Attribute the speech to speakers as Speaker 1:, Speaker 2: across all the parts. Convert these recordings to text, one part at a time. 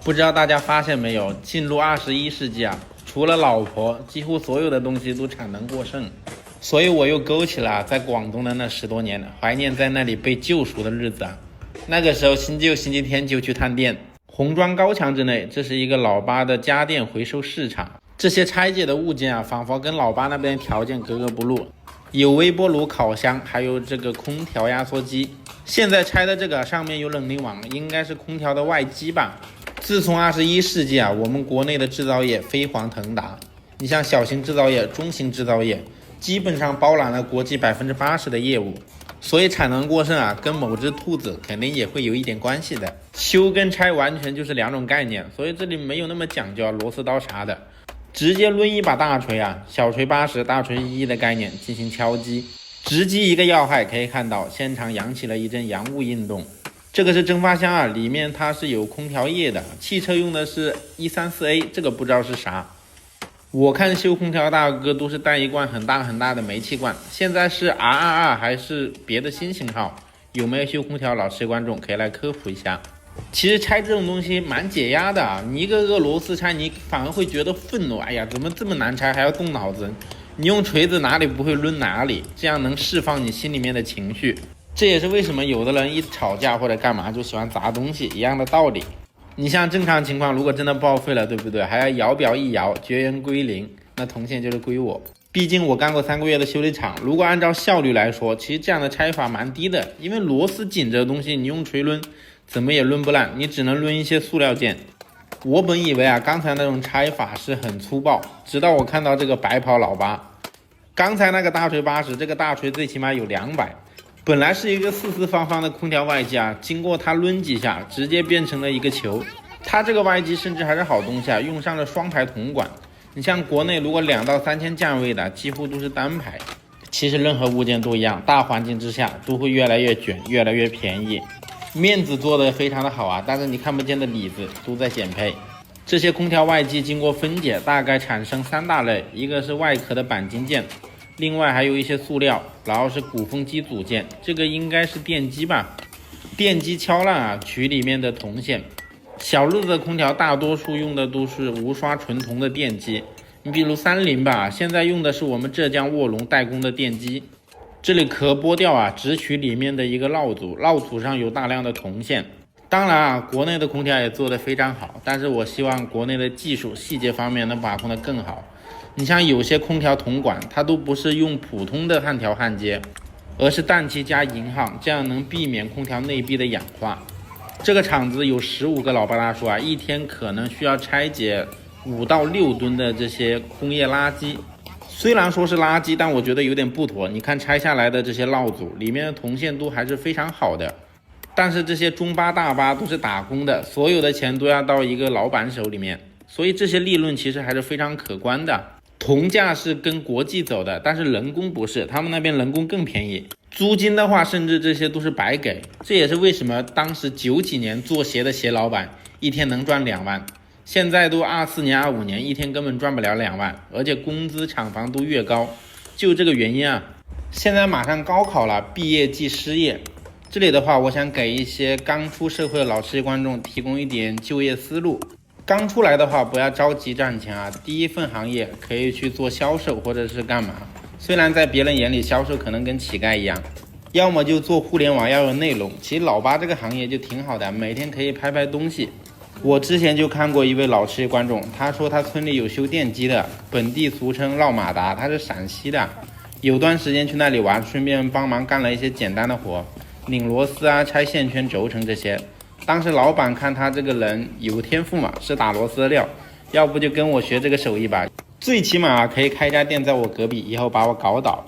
Speaker 1: 不知道大家发现没有，进入21世纪啊，除了老婆，几乎所有的东西都产能过剩。所以我又勾起了在广东的那10多年，怀念在那里被救赎的日子啊。那个时候星期六、星期天就去探店，红砖高墙之内，这是一个老八的家电回收市场。这些拆解的物件啊，仿佛跟老八那边条件格格不入，有微波炉、烤箱，还有这个空调压缩机。现在拆的这个上面有冷凝网，应该是空调的外机吧。自从21世纪啊，我们国内的制造业飞黄腾达，你像小型制造业、中型制造业，基本上包揽了国际80%的业务。所以产能过剩啊，跟某只兔子肯定也会有一点关系的。修跟拆完全就是两种概念，所以这里没有那么讲究螺丝刀啥的，直接抡一把大锤啊，小锤80，大锤1的概念进行敲击，直击一个要害。可以看到现场扬起了一阵洋务运动。这个是蒸发箱啊，里面它是有空调液的，汽车用的是 134A， 这个不知道是啥。我看修空调大哥都是带一罐很大很大的煤气罐，现在是 R22 还是别的新型号？有没有修空调老师观众可以来科普一下。其实拆这种东西蛮解压的啊，你一个个螺丝拆，你反而会觉得愤怒，哎呀，怎么这么难拆，还要动脑子？你用锤子哪里不会抡哪里，这样能释放你心里面的情绪。这也是为什么有的人一吵架或者干嘛就喜欢砸东西一样的道理。你像正常情况，如果真的报废了，对不对？还要摇表一摇，绝缘归零，那铜线就是归我。毕竟我干过3个月的修理厂，如果按照效率来说，其实这样的拆法蛮低的，因为螺丝紧着的东西，你用锤抡怎么也抡不烂，你只能抡一些塑料件。我本以为啊，刚才那种拆法是很粗暴，直到我看到这个白袍老八。刚才那个大锤80，这个大锤最起码有200。本来是一个四四方方的空调外机啊，经过它抡几下，直接变成了一个球。它这个外机甚至还是好东西啊，用上了双排铜管。你像国内如果2到3千价位的，几乎都是单排。其实任何物件都一样，大环境之下都会越来越卷，越来越便宜。面子做得非常的好啊，但是你看不见的里子都在减配。这些空调外机经过分解，大概产生3大类，一个是外壳的钣金件。另外还有一些塑料，然后是鼓风机组件，这个应该是电机吧。电机敲烂啊，取里面的铜线。小日子的空调大多数用的都是无刷纯铜的电机，你比如30吧，现在用的是我们浙江卧龙代工的电机。这里壳剥掉啊，只取里面的一个烙组，烙组上有大量的铜线。当然啊，国内的空调也做得非常好，但是我希望国内的技术细节方面能把控得更好。你像有些空调铜管，它都不是用普通的焊条焊接，而是氮气加银焊，这样能避免空调内壁的氧化。这个厂子有15个老八大叔啊，一天可能需要拆解5到6吨的这些工业垃圾。虽然说是垃圾，但我觉得有点不妥。你看拆下来的这些烙组，里面的铜线都还是非常好的。但是这些中巴大巴都是打工的，所有的钱都要到一个老板手里面，所以这些利润其实还是非常可观的。铜价是跟国际走的，但是人工不是，他们那边人工更便宜。租金的话，甚至这些都是白给。这也是为什么当时90几年做鞋的鞋老板一天能赚2万，现在都24年、25年，一天根本赚不了2万，而且工资厂房都越高。就这个原因啊，现在马上高考了，毕业即失业。这里的话，我想给一些刚出社会的老师观众提供一点就业思路。刚出来的话，不要着急赚钱啊。第一份行业可以去做销售或者是干嘛，虽然在别人眼里销售可能跟乞丐一样，要么就做互联网要有内容。其实老八这个行业就挺好的，每天可以拍拍东西。我之前就看过一位老师观众，他说他村里有修电机的，本地俗称绕马达，他是陕西的。有段时间去那里玩，顺便帮忙干了一些简单的活，拧螺丝啊、拆线圈、轴承这些。当时老板看他这个人有天赋嘛，是打螺丝的料，要不就跟我学这个手艺吧，最起码可以开家店在我隔壁，以后把我搞倒。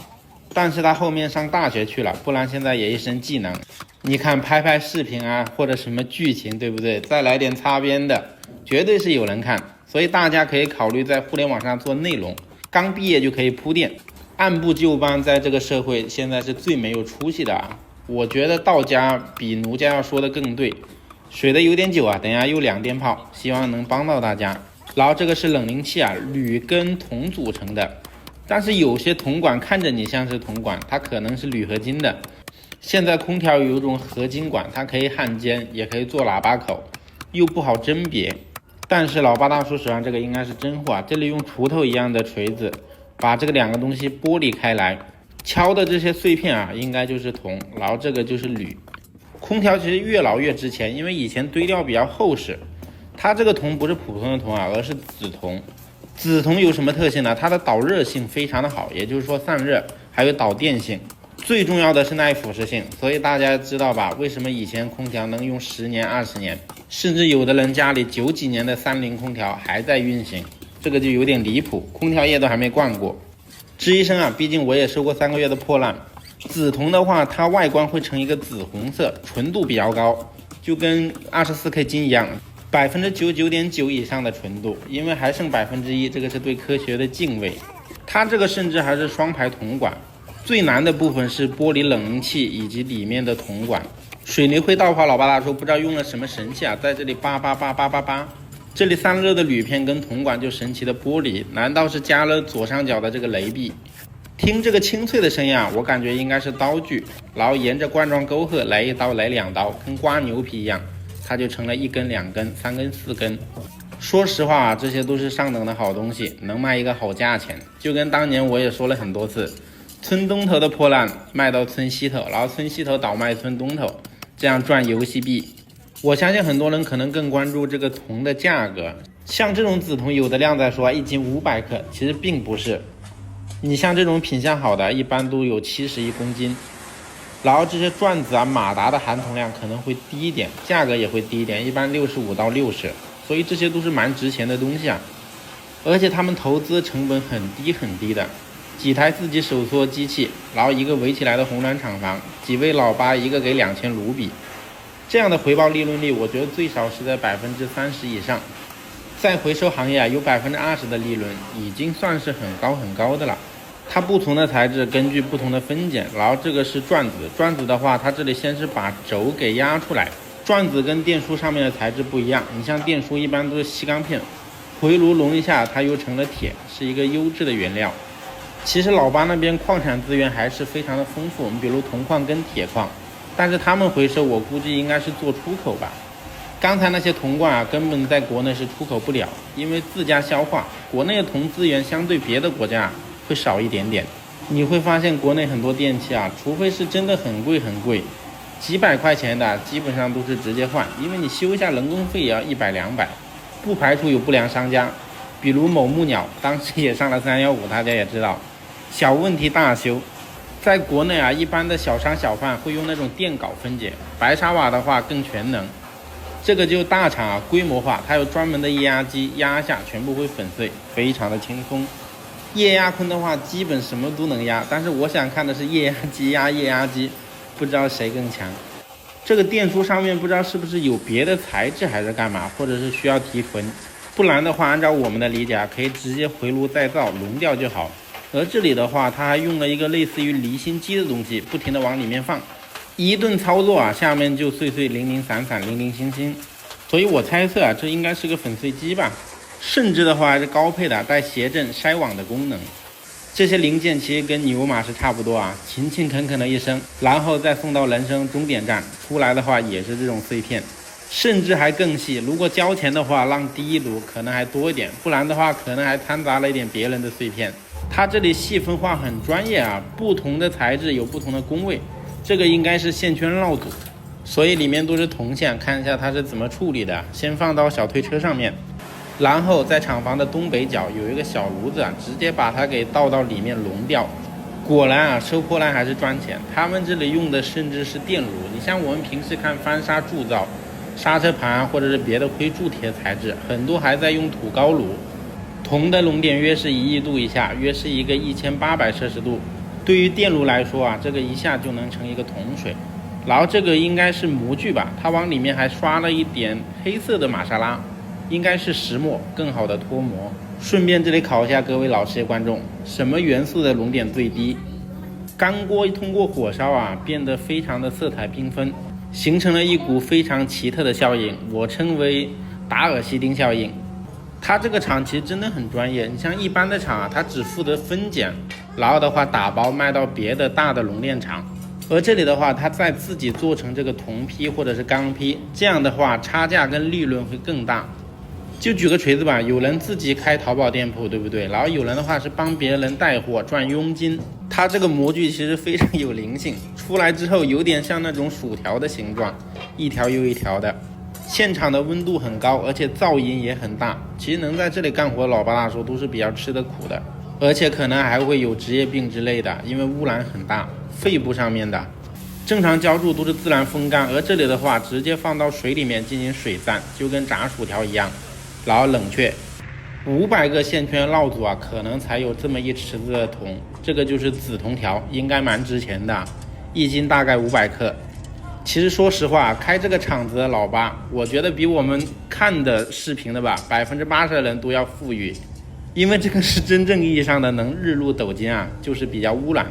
Speaker 1: 但是他后面上大学去了，不然现在也一身技能。你看拍拍视频啊，或者什么剧情，对不对？再来点擦边的，绝对是有人看。所以大家可以考虑在互联网上做内容，刚毕业就可以铺垫，按部就班。在这个社会现在是最没有出息的啊。我觉得道家比儒家要说的更对。水的有点久啊，等一下又2电炮，希望能帮到大家。然后这个是冷凝器啊，铝跟铜组成的，但是有些铜管看着你像是铜管，它可能是铝合金的。现在空调有一种合金管，它可以焊尖，也可以做喇叭口。又不好甄别。但是老八大叔手上这个应该是真货啊，这里用锄头一样的锤子把这个两个东西剥离开来，敲的这些碎片啊，应该就是铜，然后这个就是铝。空调其实越老越值钱，因为以前堆料比较厚实，它这个铜不是普通的铜啊，而是紫铜。紫铜有什么特性呢？它的导热性非常的好，也就是说散热，还有导电性，最重要的是耐腐蚀性。所以大家知道吧，为什么以前空调能用10年、20年，甚至有的人家里90几年的30空调还在运行，这个就有点离谱，空调液都还没灌过。吱一声啊，毕竟我也受过3个月的破烂。紫铜的话，它外观会呈一个紫红色，纯度比较高，就跟24K 金一样，99.9%以上的纯度，因为还剩1%，这个是对科学的敬畏。它这个甚至还是双排铜管，最难的部分是剥离冷凝器以及里面的铜管。水泥灰道跑老八大叔不知道用了什么神器啊，在这里叭叭叭叭叭叭，这里散热的铝片跟铜管就神奇的剥离，难道是加了左上角的这个雷臂？听这个清脆的声音啊，我感觉应该是刀具，然后沿着冠状沟壑来一刀来2刀，跟刮牛皮一样，它就成了1根、2根、3根、4根。说实话啊，这些都是上等的好东西，能卖一个好价钱。就跟当年我也说了很多次，村东头的破烂卖到村西头，然后村西头倒卖村东头，这样赚游戏币。我相信很多人可能更关注这个铜的价格，像这种紫铜有的量在说1斤500克，其实并不是。你像这种品相好的，一般都有71公斤。然后这些转子啊、马达的含铜量可能会低一点，价格也会低一点，一般65到60，所以这些都是蛮值钱的东西啊。而且他们投资成本很低很低的，几台自己手搓机器，然后一个围起来的红砖厂房，几位老八一个给2000卢比，这样的回报利润率，我觉得最少是在30%以上。在回收行业啊，有20%的利润，已经算是很高很高的了。它不同的材质根据不同的分拣，然后这个是转子，转子的话，它这里先是把轴给压出来。转子跟电梳上面的材质不一样，你像电梳一般都是锡钢片，回炉熔一下，它又成了铁，是一个优质的原料。其实老八那边矿产资源还是非常的丰富，我们比如铜矿跟铁矿，但是他们回收我估计应该是做出口吧。刚才那些铜罐啊，根本在国内是出口不了，因为自家消化，国内的铜资源相对别的国家会少一点点。你会发现国内很多电器啊，除非是真的很贵很贵，几百块钱的基本上都是直接换，因为你修一下人工费也要100、200。不排除有不良商家，比如某木鸟，当时也上了315，大家也知道，小问题大修。在国内啊，一般的小商小贩会用那种电镐分解，白沙瓦的话更全能。这个就大厂啊，规模化，它有专门的液压机，压下全部会粉碎，非常的轻松。液压坤的话，基本什么都能压，但是我想看的是液压机压液压机，不知道谁更强。这个电梳上面不知道是不是有别的材质还是干嘛，或者是需要提纯，不然的话，按照我们的理解啊，可以直接回炉再造，熔掉就好。而这里的话，它还用了一个类似于离心机的东西，不停的往里面放。一顿操作啊，下面就碎碎零零散散零零星星，所以我猜测啊，这应该是个粉碎机吧，甚至的话还是高配的，带谐振筛网的功能。这些零件其实跟牛马是差不多啊，勤勤恳恳的一生，然后再送到人生终点站，出来的话也是这种碎片，甚至还更细。如果交钱的话，让第一炉可能还多一点，不然的话可能还掺杂了一点别人的碎片。它这里细分化很专业啊，不同的材质有不同的工位。这个应该是线圈绕组，所以里面都是铜线，看一下它是怎么处理的。先放到小推车上面，然后在厂房的东北角有一个小炉子啊，直接把它给倒到里面熔掉。果然啊，收破烂还是赚钱。他们这里用的甚至是电炉，你像我们平时看翻砂铸造、刹车盘或者是别的灰铸铁材质，很多还在用土高炉。铜的熔点约是1亿度以下，约是一个1800摄氏度。对于电炉来说啊，这个一下就能成一个铜水。然后这个应该是模具吧，它往里面还刷了一点黑色的玛莎拉，应该是石墨，更好的脱模。顺便这里考一下各位老师观众，什么元素的熔点最低？钢锅通过火烧啊，变得非常的色彩缤纷，形成了一股非常奇特的效应，我称为达尔西丁效应。它这个厂其实真的很专业，你像一般的厂啊，它只负责分拣，然后的话打包卖到别的大的熔炼厂。而这里的话，它再自己做成这个铜坯或者是钢坯，这样的话差价跟利润会更大。就举个锤子吧，有人自己开淘宝店铺，对不对？然后有人的话是帮别人带货赚佣金。它这个模具其实非常有灵性，出来之后有点像那种薯条的形状，一条又一条的。现场的温度很高，而且噪音也很大。其实能在这里干活的老八大叔都是比较吃得苦的，而且可能还会有职业病之类的，因为污染很大，肺部上面的。正常浇筑都是自然风干，而这里的话直接放到水里面进行水散，就跟炸薯条一样，然后冷却。500个线圈烙组啊，可能才有这么一池子的铜，这个就是紫铜条，应该蛮值钱的，一斤大概500克。其实说实话，开这个厂子的老八，我觉得比我们看的视频的吧，80%的人都要富裕，因为这个是真正意义上的能日入斗金啊，就是比较污染。